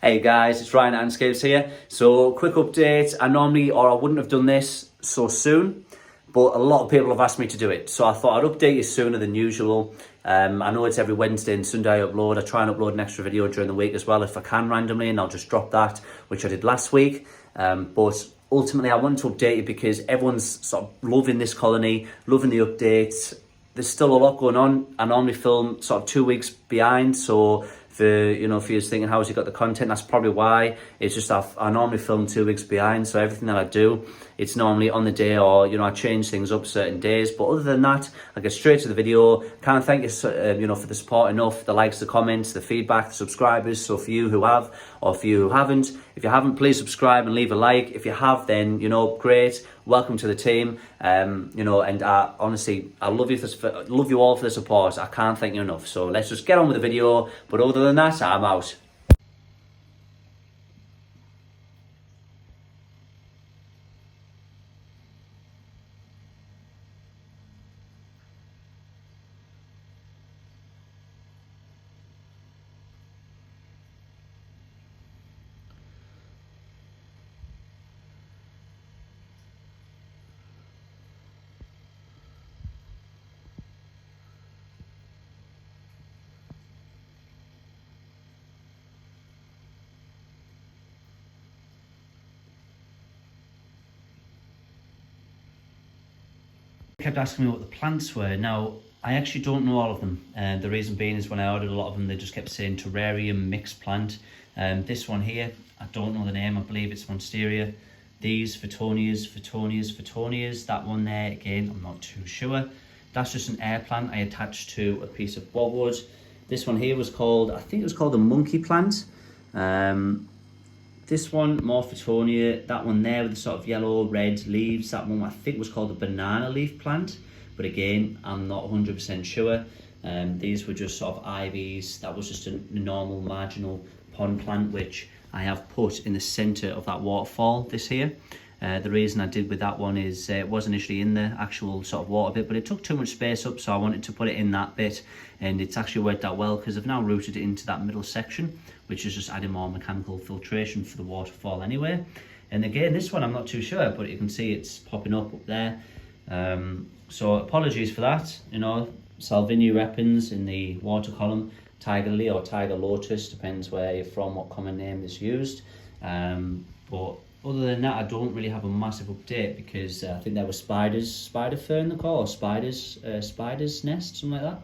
Hey guys, it's Ryan at AntScapes here. So quick update. I wouldn't have done this so soon, but a lot of people have asked me to do it. So I thought I'd update you sooner than usual. I know it's every Wednesday and Sunday I upload. I try and upload an extra video during the week as well if I can randomly, and I'll just drop that, which I did last week. But ultimately I wanted to update you because everyone's sort of loving this colony, loving the updates. There's still a lot going on. I normally film sort of 2 weeks behind, so if you're thinking how's he got the content, that's probably why. It's just I normally film 2 weeks behind, so everything that I do, it's normally on the day, or I change things up certain days. But other than that, I get straight to the video. Can't thank you for the support enough, the likes, the comments, the feedback, the subscribers. So for you who have, or for you who haven't, if you haven't, please subscribe and leave a like. If you have, then great, welcome to the team. And honestly, I love you all for the support. I can't thank you enough. So let's just get on with the video. But other than that, I'm out. Kept asking me what the plants were. Now, I actually don't know all of them. The reason being is when I ordered a lot of them, they just kept saying terrarium mixed plant. This one here, I don't know the name. I believe it's Monstera. These, Photonias. That one there, again, I'm not too sure. That's just an air plant I attached to a piece of boardwood. This one here was called, I think it was called a monkey plant. This one, more Photonia. That one there with the sort of yellow, red leaves, that one I think was called a banana leaf plant. But again, I'm not 100% sure. These were just sort of ivies. That was just a normal marginal pond plant, which I have put in the centre of that waterfall, this here. The reason I did with that one is it was initially in the actual sort of water bit, but it took too much space up, so I wanted to put it in that bit, and it's actually worked out well because I've now rooted it into that middle section, which is just adding more mechanical filtration for the waterfall anyway. And again, this one I'm not too sure, but you can see it's popping up there. So apologies for that. Salvinia repens in the water column, tiger lily or tiger lotus, depends where you're from, what common name is used. But other than that, I don't really have a massive update because I think there were spider fern they call, or spider's nest, something like that.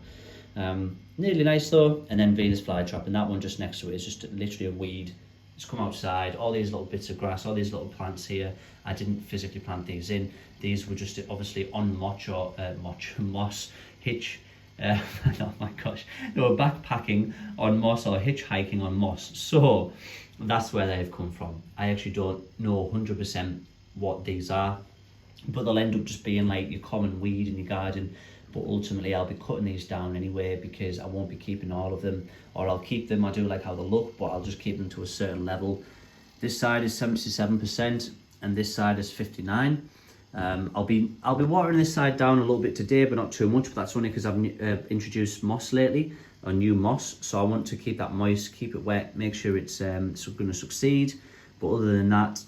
Nearly nice though. And then Venus flytrap, and that one just next to it is just literally a weed. It's come outside, all these little bits of grass, all these little plants here. I didn't physically plant these in. These were just obviously on moss hitch. Oh my gosh, they were backpacking on moss or hitchhiking on moss. So that's where they've come from. I actually don't know 100% what these are, but they'll end up just being like your common weed in your garden. But ultimately I'll be cutting these down anyway because I won't be keeping all of them, or I'll keep them. I do like how they look, but I'll just keep them to a certain level. This side is 77% and this side is 59%. I'll be watering this side down a little bit today, but not too much. But that's only because I've introduced moss lately, a new moss. So I want to keep that moist, keep it wet, make sure it's going to succeed. But other than that,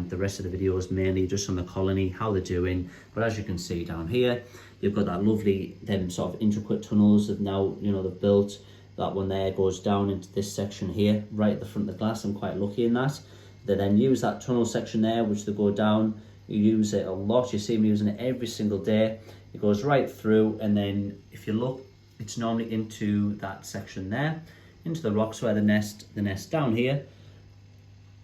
the rest of the video is mainly just on the colony, how they're doing. But as you can see down here, you've got that lovely, them sort of intricate tunnels that now, they've built. That one there goes down into this section here, right at the front of the glass. I'm quite lucky in that. They then use that tunnel section there, which they go down. You use it a lot. You see me using it every single day. It goes right through, and then if you look, it's normally into that section there, into the rocks where the nest down here.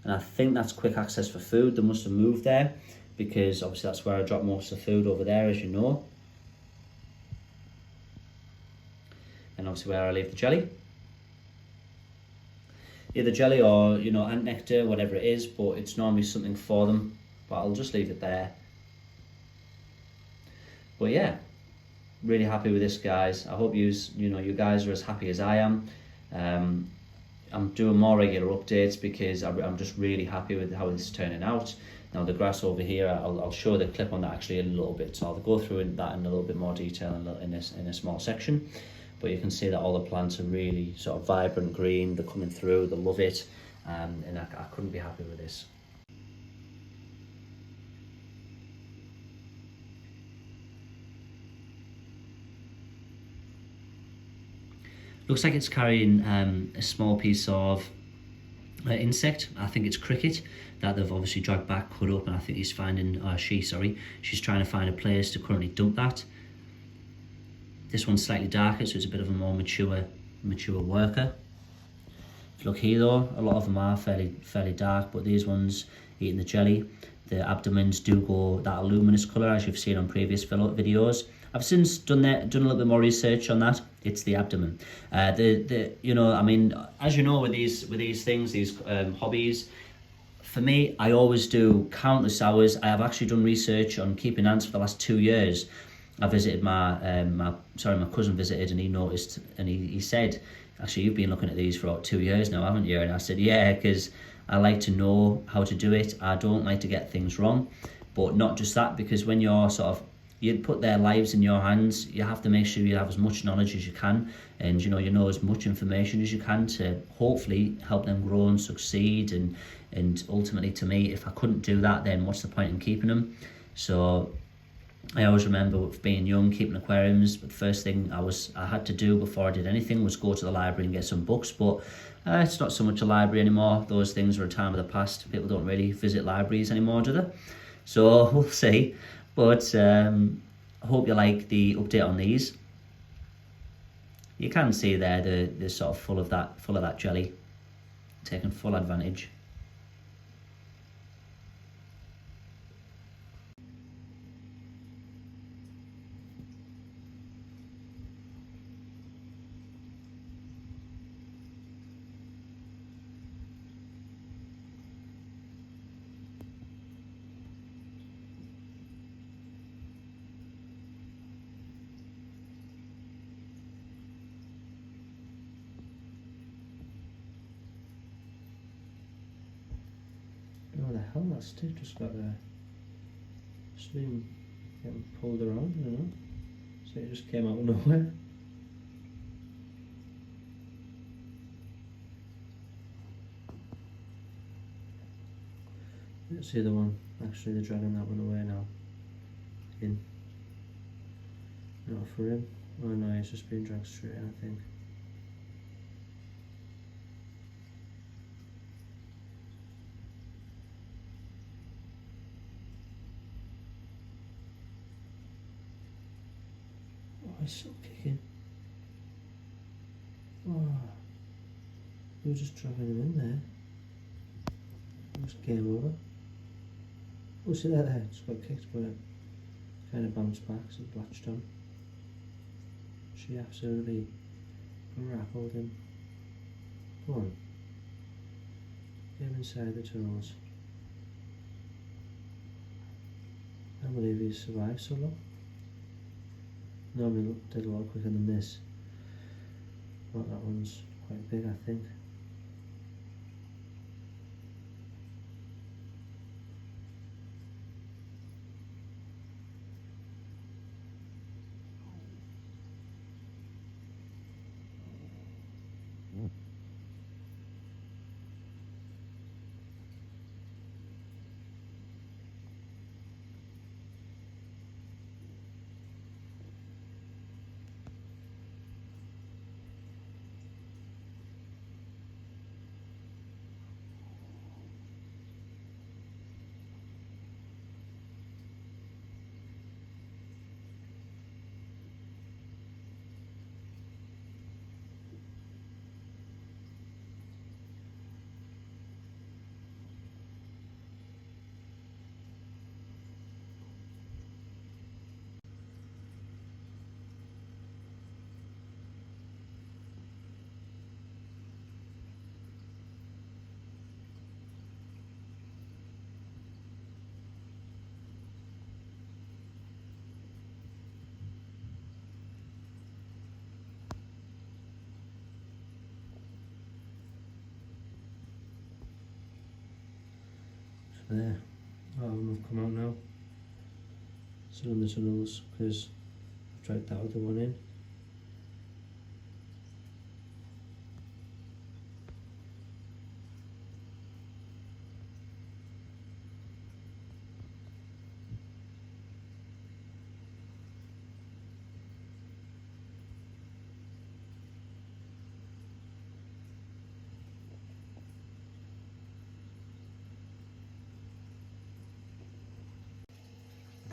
And I think that's quick access for food. They must have moved there because obviously that's where I drop most of the food over there, as you know. And obviously where I leave the jelly. Either jelly or, ant nectar, whatever it is, but it's normally something for them. But I'll just leave it there. But yeah, really happy with this, guys. I hope you guys are as happy as I am. I'm doing more regular updates because I'm just really happy with how this is turning out. Now the grass over here, I'll show the clip on that actually in a little bit. So I'll go through that in a little bit more detail in a small section. But you can see that all the plants are really sort of vibrant green. They're coming through, they love it. and I couldn't be happy with this. Looks like it's carrying a small piece of insect. I think it's cricket that they've obviously dragged back, cut up, and I think she's trying to find a place to currently dump that. This one's slightly darker, so it's a bit of a more mature worker. If you look here though, a lot of them are fairly dark, but these ones eating the jelly, the abdomens do go that luminous colour, as you've seen on previous videos. I've since done a little bit more research on that. It's the abdomen. You know, I mean, as you know, with these things, these hobbies, for me, I always do countless hours. I have actually done research on keeping ants for the last 2 years. I visited my cousin visited, and he noticed, and he said, actually, you've been looking at these for about 2 years now, haven't you? And I said, yeah, because I like to know how to do it. I don't like to get things wrong. But not just that, because when you're you put their lives in your hands, you have to make sure you have as much knowledge as you can, and you know as much information as you can to hopefully help them grow and succeed. And ultimately, to me, if I couldn't do that, then what's the point in keeping them? So I always remember being young, keeping aquariums, but the first thing I had to do before I did anything was go to the library and get some books. But it's not so much a library anymore. Those things are a time of the past. People don't really visit libraries anymore, do they? So we'll see. But I hope you like the update on these. You can see there they're sort of full of that jelly, taking full advantage. Oh, the hell, that stick just got there. Just been getting pulled around, I don't know. So it just came out of nowhere. Let's see the one. Actually, they're dragging that one away now. In. Not for him. Oh no, he's just being dragged straight in, I think. He's still kicking. Oh, we were just dragging him in there. Just game over. Oh, see that there? Just got kicked, but it kind of bounced back, so it latched on. She absolutely grappled him. Go on. Get him inside the tunnels. I can't believe he survived so long. Normally did a lot quicker than this. But that one's quite big, I think. There, all of them have come out now. Still in the tunnels because I've dragged that other one in.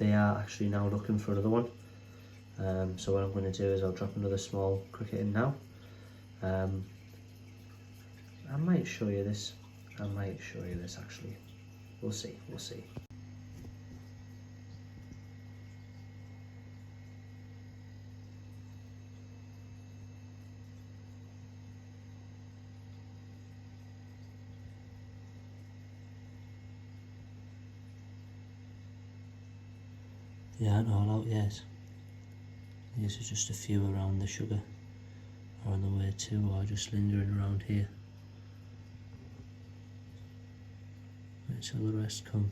they are actually now looking for another one. So what I'm going to do is I'll drop another small cricket in now. I might show you this. Actually. We'll see. They aren't all out yet. These are just a few around the sugar, or on the way to, or just lingering around here. Wait till the rest come.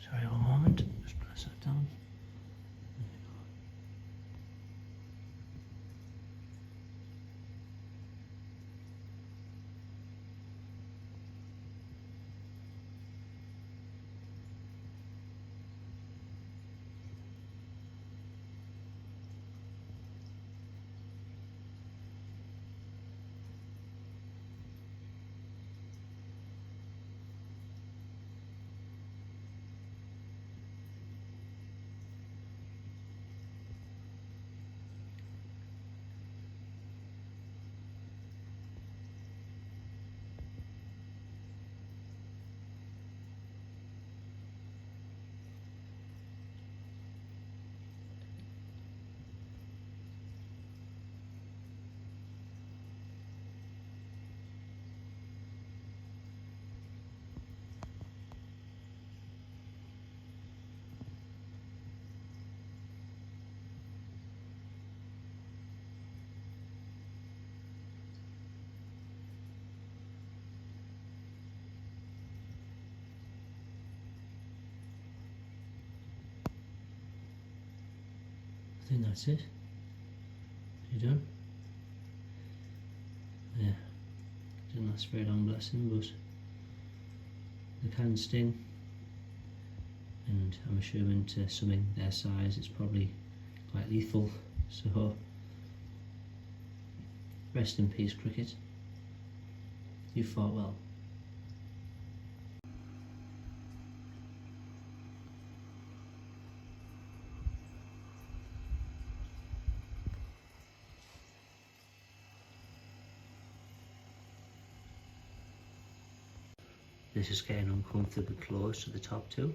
Sorry, one moment. Just press that down. I think that's it. You done? Yeah. Didn't last very long, bless them, but they can sting, and I'm assuming to something their size it's probably quite lethal, so rest in peace, cricket. You fought well. This is getting uncomfortably close to the top two.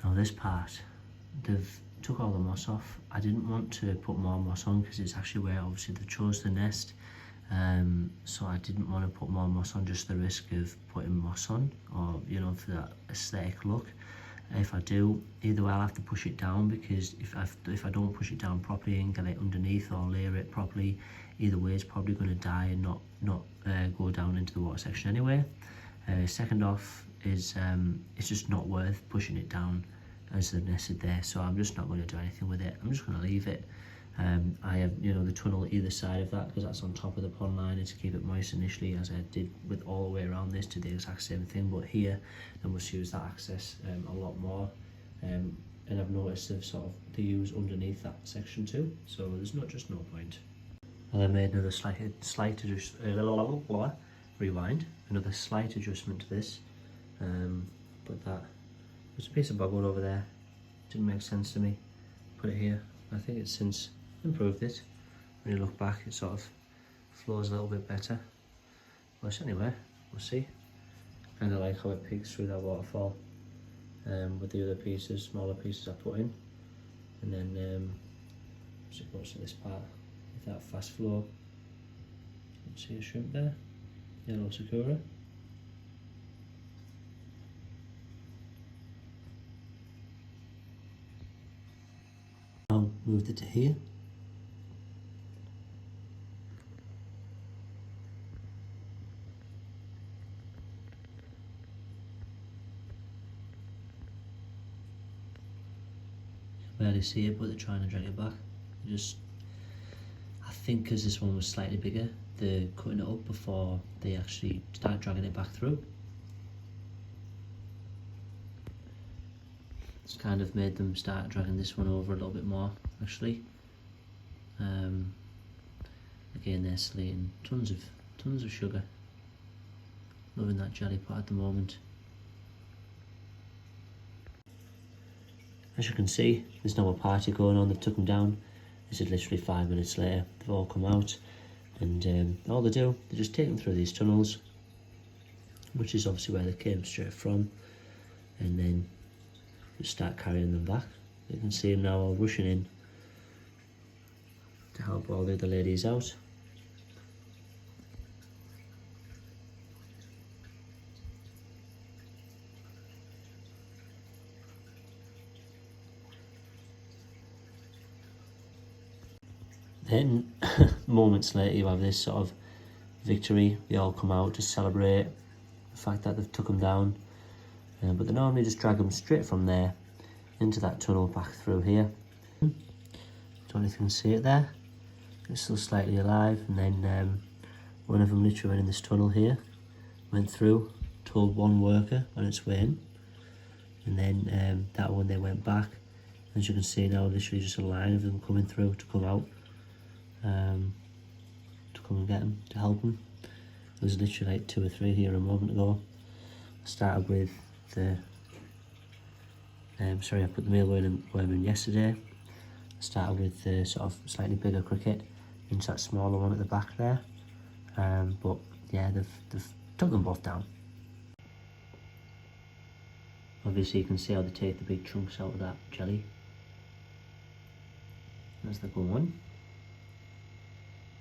Now this part, they've took all the moss off. I didn't want to put more moss on because it's actually where obviously they chose the nest. So I didn't want to put more moss on, just the risk of putting moss on, or you know, for that aesthetic look. If I do, either way I'll have to push it down, because if I don't push it down properly and get it underneath or layer it properly, either way it's probably going to die and not go down into the water section anyway. Second off is it's just not worth pushing it down as they've nested there, so I'm just not going to do anything with it. I'm just going to leave it. I have, you know, the tunnel either side of that, because that's on top of the pond liner to keep it moist initially, as I did with all the way around this, to the exact same thing. But here they must use that access a lot more, and I've noticed they use underneath that section too, so there's no point. And I made another slight another slight adjustment to this, but that there's a piece of bogwood over there, didn't make sense to me, put it here. I think it's since improved it. When you look back, it sort of flows a little bit better. But anyway, we'll see. Kind of like how it peeks through that waterfall with the other pieces, smaller pieces I put in. And then as it goes to this part with that fast flow. See a shrimp there, yellow sakura. Moved it to here. You barely see it, but they're trying to drag it back. I think because this one was slightly bigger, they're cutting it up before they actually start dragging it back through. It's kind of made them start dragging this one over a little bit more, actually. Again, they're slating tons of sugar. Loving that jelly pot at the moment. As you can see, there's now a party going on. They've took them down. This is literally 5 minutes later. They've all come out, and all they do, they just take them through these tunnels, which is obviously where they came straight from, and then just start carrying them back. You can see them now all rushing in to help all the other ladies out. Then moments later you have this sort of victory. They all come out to celebrate the fact that they've took them down, but they normally just drag them straight from there into that tunnel back through here. Don't know if you can see it there. It's still slightly alive, and then one of them literally went in this tunnel here, went through, told one worker on its way in, and then that one they went back. As you can see now, literally just a line of them coming through to come out, to come and get them, to help them. There was literally like 2 or 3 here a moment ago. I started with the I put the mealworm in yesterday. I started with the sort of slightly bigger cricket into that smaller one at the back there, but yeah, they've took them both down. Obviously you can see how they take the big chunks out of that jelly as they go on.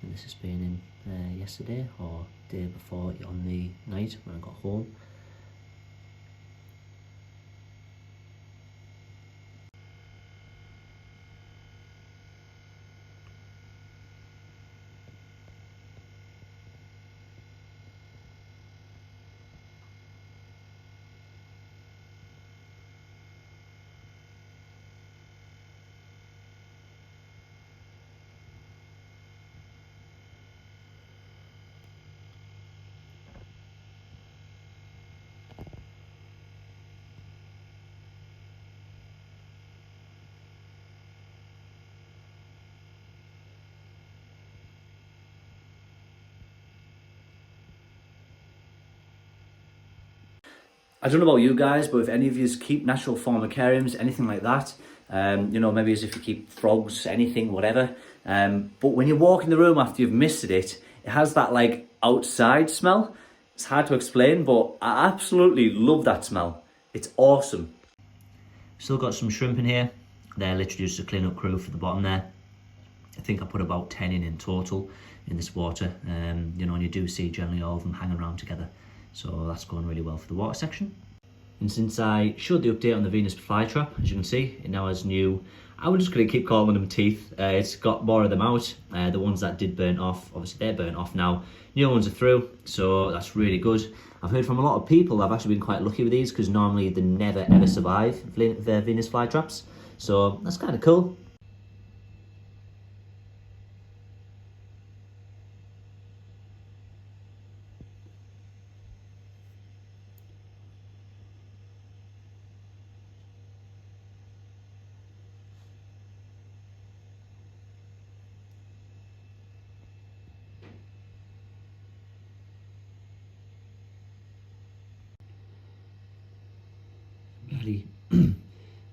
And this has been in yesterday or day before on the night when I got home. I don't know about you guys, but if any of you keep natural formicariums, anything like that, you know, maybe as if you keep frogs, anything, whatever, but when you walk in the room after you've misted it, it has that like outside smell. It's hard to explain, but I absolutely love that smell. It's awesome. Still got some shrimp in here. They're literally just a clean up crew for the bottom there. I think I put about 10 in total in this water. You know, and you do see generally all of them hanging around together. So that's going really well for the water section. And since I showed the update on the Venus flytrap, as you can see, it now has new, I was just going to keep calling them teeth. It's got more of them out. The ones that did burn off, obviously they're burnt off now. New ones are through, so that's really good. I've heard from a lot of people, I've actually been quite lucky with these because normally they never ever survive their Venus flytraps. So that's kind of cool.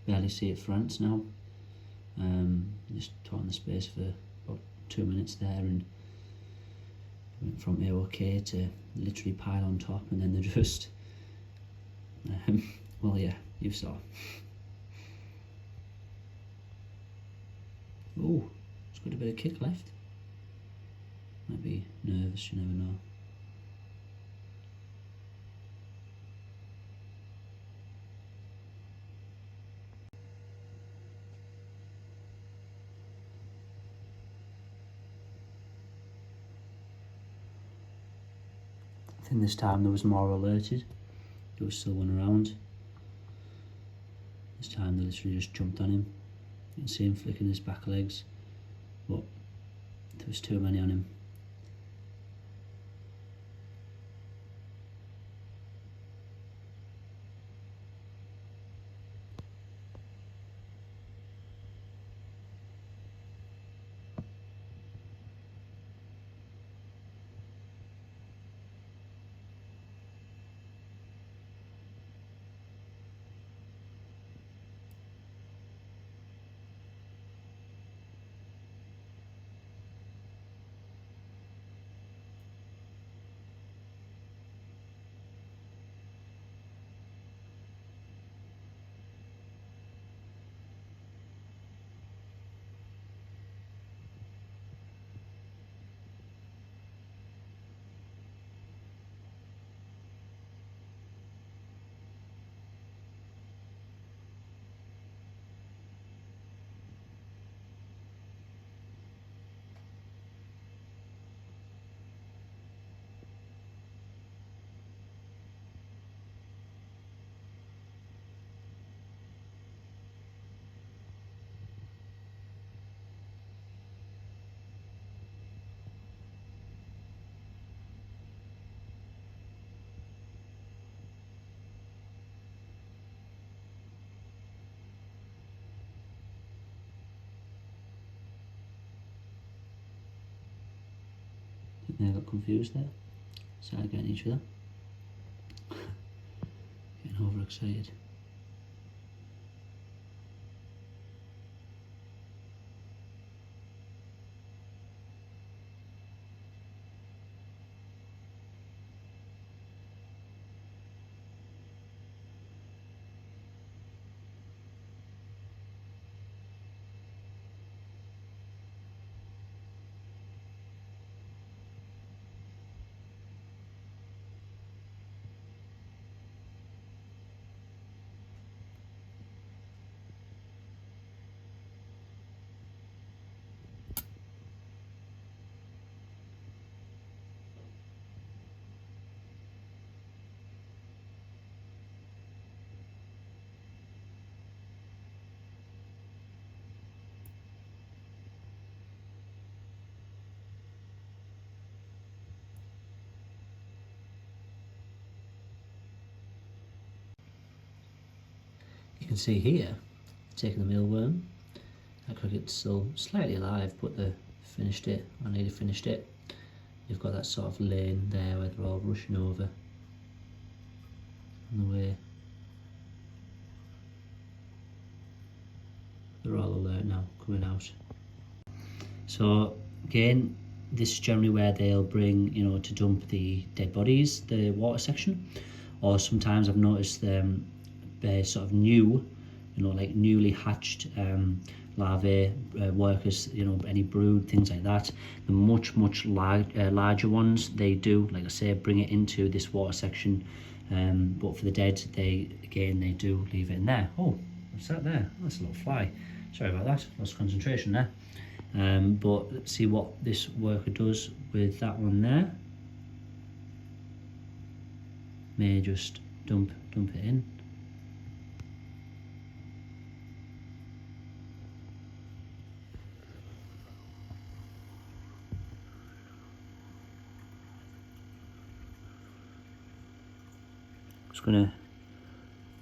Barely see it France now. Just talking the space for about 2 minutes there and went from AOK to literally pile on top, and then they're just well, yeah, you saw. Oh, it's got a bit of kick left. Might be nervous, you never know. I think this time there was more alerted. There was still one around. This time they literally just jumped on him. You can see him flicking his back legs, but there was too many on him. They got confused there. Started getting each other. Getting overexcited. You can see here, taking the mealworm. That cricket's still slightly alive, but they finished it, or nearly finished it. You've got that sort of lane there where they're all rushing over on the way. They're all alert now, coming out. So again, this is generally where they'll bring, you know, to dump the dead bodies, the water section. Or sometimes I've noticed they're sort of new you know, like newly hatched larvae, workers, you know, any brood, things like that. The much larger ones, they do, like I say, bring it into this water section, but for the dead, they do leave it in there. Oh, what's that there? That's a little fly. Sorry about that, lost concentration there. But let's see what this worker does with that one there. May just dump it in. Just gonna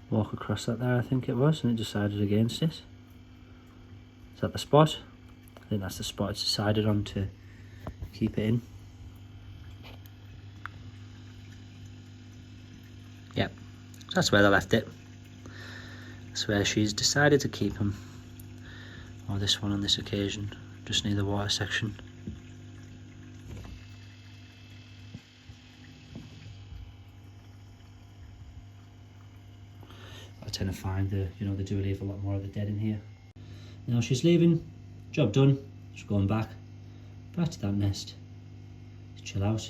walk across that there, I think it was, and it decided against it. Is that the spot? I think that's the spot it's decided on to keep it in. Yep, so that's where they left it. That's where she's decided to keep him. Or this one on this occasion, just near the water section. I tend to find they do leave a lot more of the dead in here. Now she's leaving, job done. She's going back to that nest to chill out.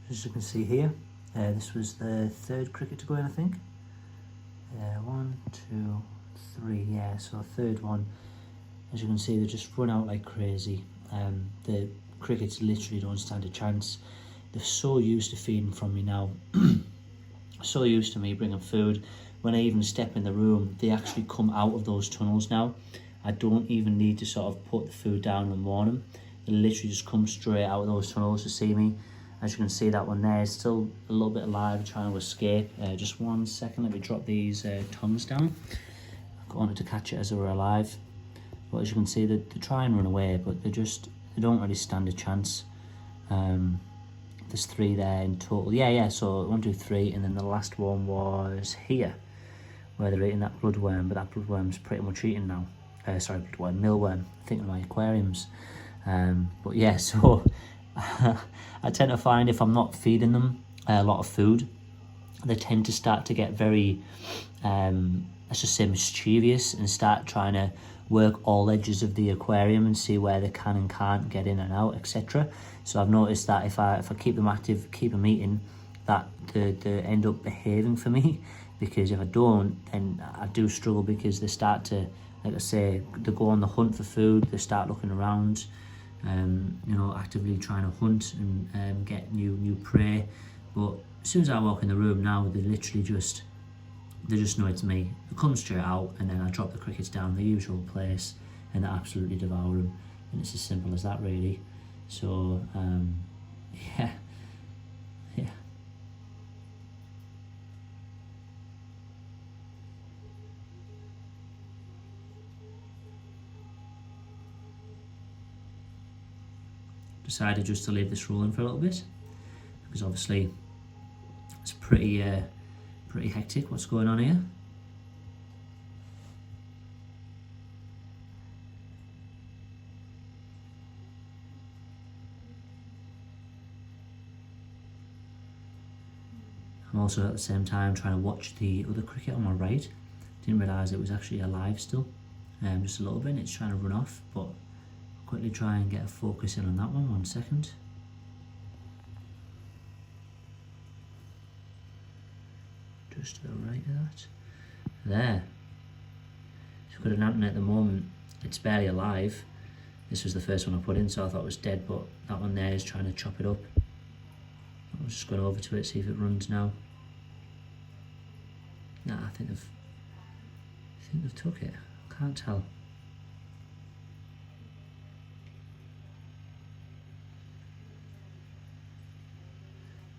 As you can see here, this was the third cricket to go in, I think. 1, 2, 3, yeah, so third one. As you can see, they just run out like crazy. The crickets literally don't stand a chance. They're so used to feeding from me now, so used to me bringing food. When I even step in the room, they actually come out of those tunnels now. I don't even need to sort of put the food down and warn them. They literally just come straight out of those tunnels to see me. As you can see, that one there is still a little bit alive, trying to escape. Just 1 second, let me drop these tongs down. I wanted to catch it as they were alive. But as you can see, they try and run away, but they don't really stand a chance. There's 3 there in total. Yeah, so 1, 2, 3, and then the last one was here, where they're eating that bloodworm, but that bloodworm's pretty much eaten now. Sorry, bloodworm, mealworm, I think of my aquariums. But yeah, so I tend to find if I'm not feeding them a lot of food, they tend to start to get very, let's just say, mischievous and start trying to work all edges of the aquarium and see where they can and can't get in and out, etc. So I've noticed that if I keep them active, keep them eating, that they end up behaving for me, because if I don't, then I do struggle, because they start to, like I say, they go on the hunt for food, they start looking around, actively trying to hunt and get new prey. But as soon as I walk in the room now, they literally just know it's me. They come straight out, and then I drop the crickets down the usual place, and they absolutely devour them. And it's as simple as that, really. So yeah. Decided just to leave this rolling for a little bit, because obviously it's pretty hectic what's going on here. I'm also at the same time trying to watch the other cricket on my right. Didn't realise it was actually alive still, just a little bit. It's trying to run off, but quickly try and get a focus in on that one. 1 second. Just to the right of that. There. If you've got an ant at the moment, it's barely alive. This was the first one I put in, so I thought it was dead, but that one there is trying to chop it up. I'm just going over to it, see if it runs now. Nah, I think they've took it. Can't tell.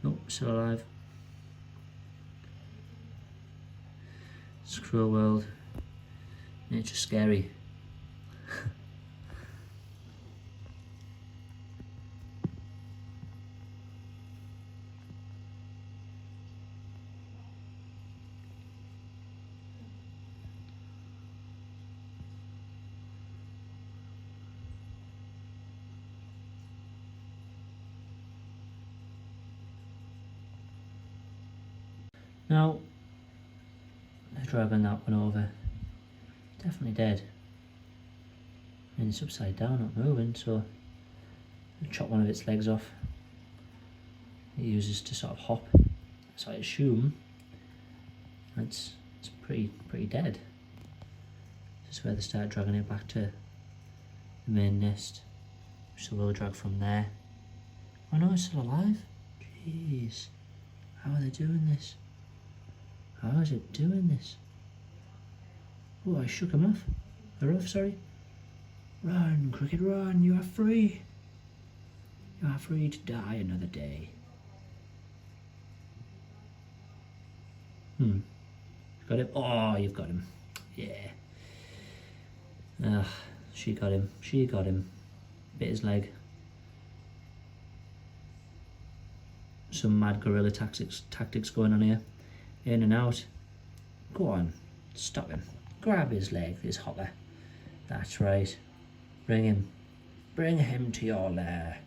Nope, still alive. It's a cruel world. Nature's scary. Now, they're dragging that one over. Definitely dead. And it's upside down, not moving, so I'll chop one of its legs off. It uses to sort of hop. So I assume it's pretty dead. This is where they start dragging it back to the main nest. So we'll drag from there. Oh no, it's still alive. Jeez. How are they doing this? How is it doing this? Oh, I shook him off. Her off, sorry. Run, cricket, run, you are free. You are free to die another day. Got him? Oh, you've got him. Yeah. She got him. She got him. Bit his leg. Some mad guerrilla tactics going on here. In and out. Go on. Stop him. Grab his leg, his hopper. That's right. Bring him. Bring him to your lair.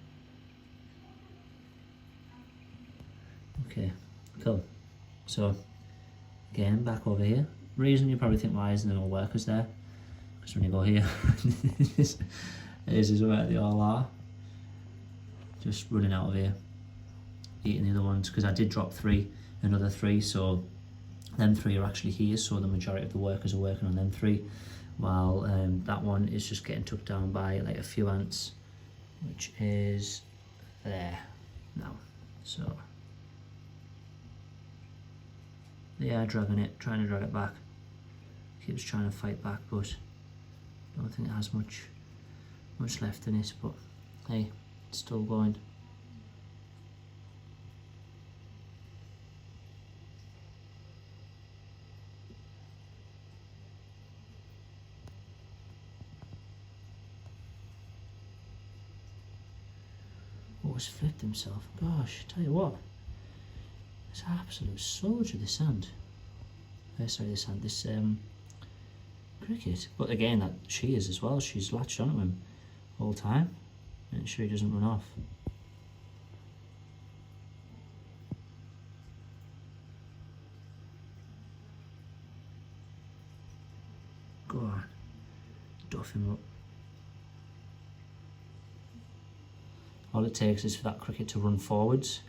Okay, cool. So, again, back over here. Reason you probably think, why isn't there no workers there? Because when you go here, this is where they all are. Just running out of here. Eating the other ones, because I did drop another three, so them 3 are actually here, so the majority of the workers are working on them 3, while that one is just getting took down by like a few ants, which is there now. So they are dragging it, trying to drag it back. Keeps trying to fight back, but I don't think it has much left in it, but hey, it's still going. Has flipped himself. Gosh, tell you what, it's an absolute soldier, this ant. Sorry, this ant, this cricket. But again, that she is as well. She's latched onto him all the time, make sure he doesn't run off. Go on, duff him up. All it takes is for that cricket to run forwards,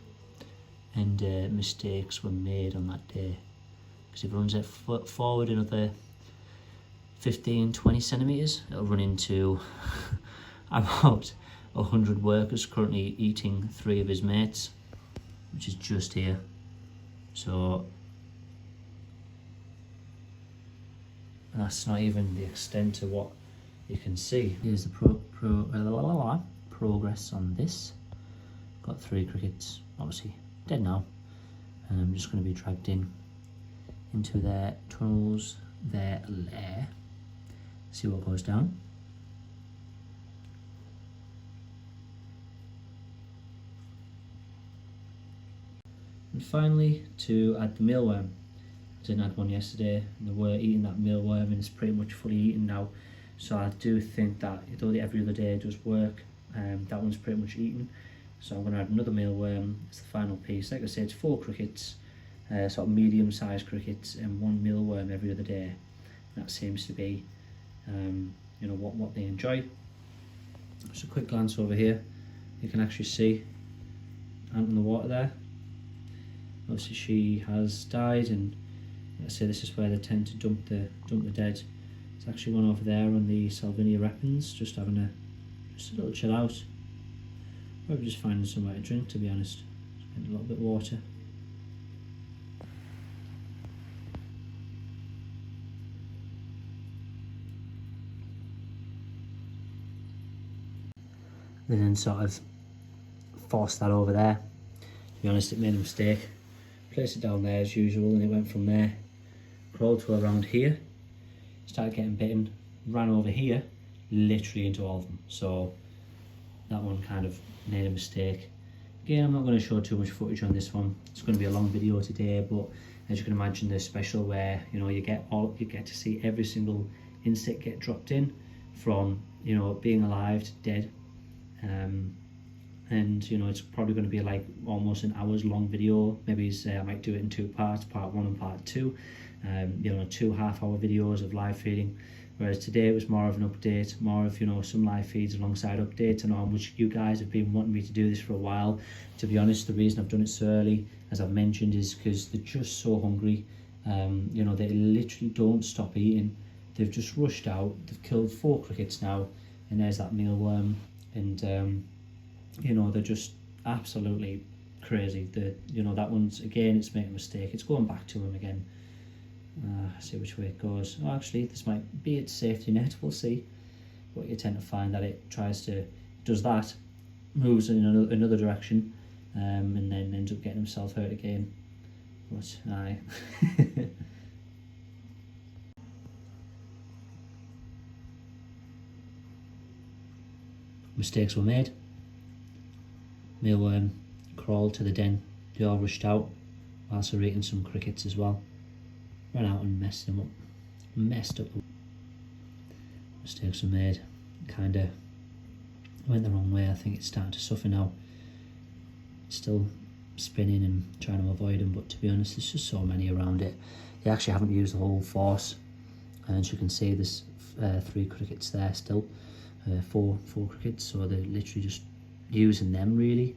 and mistakes were made on that day. Because if it runs it forward another 15-20 centimetres, it'll run into about 100 workers currently eating 3 of his mates, which is just here. So that's not even the extent of what you can see. Here's the progress on this. Got 3 crickets, obviously dead now, and I'm just going to be dragged into their tunnels, their lair, see what goes down. And finally, to add the mealworm. I didn't add one yesterday, and they were eating that mealworm, and it's pretty much fully eaten now. So I do think that, although the every other day does work, that one's pretty much eaten. So I'm going to add another mealworm as the final piece. Like I said, it's 4 crickets, sort of medium-sized crickets, and 1 mealworm every other day. That seems to be, you know, what they enjoy. Just a quick glance over here. You can actually see ant in the water there. Obviously, she has died, and like I say, this is where they tend to dump the dead. It's actually one over there on the Salvinia repens, just having a little chill out. Probably just finding somewhere to drink, to be honest. Just getting a little bit of water. And then sort of forced that over there. To be honest, it made a mistake. Placed it down there as usual, and it went from there, crawled to around here, started getting bitten, ran over here, literally into all of them. So that one kind of made a mistake. Again, I'm not going to show too much footage on this one. It's going to be a long video today, but as you can imagine, there's special where, you know, you get to see every single insect get dropped in, from, you know, being alive to dead. and you know, it's probably going to be like almost an hour's long video. Maybe I might do it in 2 parts, part 1 and part 2. You know, 2 half-hour videos of live feeding. Whereas today it was more of an update, more of, you know, some live feeds alongside updates. I know how much you guys have been wanting me to do this for a while. To be honest, the reason I've done it so early, as I've mentioned, is because they're just so hungry. You know, they literally don't stop eating. They've just rushed out. They've killed 4 crickets now, and there's that mealworm. And you know, they're just absolutely crazy. You know, that one's, again, it's making a mistake. It's going back to him again. See which way it goes. Oh, actually, this might be its safety net. We'll see. But you tend to find that it does that, moves in another direction, and then ends up getting himself hurt again. But aye. Mistakes were made. Mealworm crawled to the den. They all rushed out whilst they're eating some crickets as well. Ran out and messed them up. Messed up. Mistakes were made. Kinda went the wrong way. I think it's starting to suffer now. Still spinning and trying to avoid them, but to be honest, there's just so many around it. They actually haven't used the whole force, and as you can see, there's 3 crickets there still. 4 crickets, so they're literally just using them really,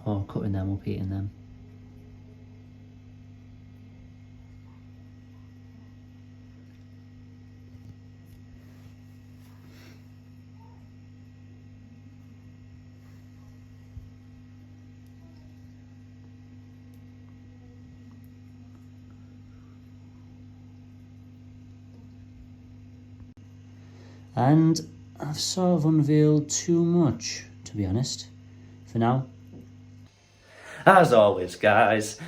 or cutting them up, eating them. And I've sort of unveiled too much, to be honest, for now. As always, guys,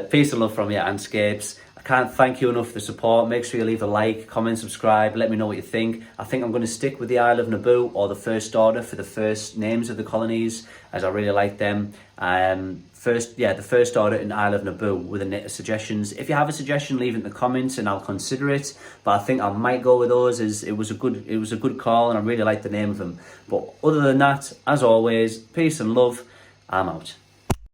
peace and love from you, AntScapes. I can't thank you enough for the support. Make sure you leave a like, comment, subscribe, let me know what you think. I think I'm going to stick with the Isle of Naboo or the first order for the first names of the colonies, as I really like them. The first order in Isle of Naboo with the suggestions. If you have a suggestion, leave it in the comments and I'll consider it. But I think I might go with those, as it was a good call and I really like the name of them. But other than that, as always, peace and love. I'm out.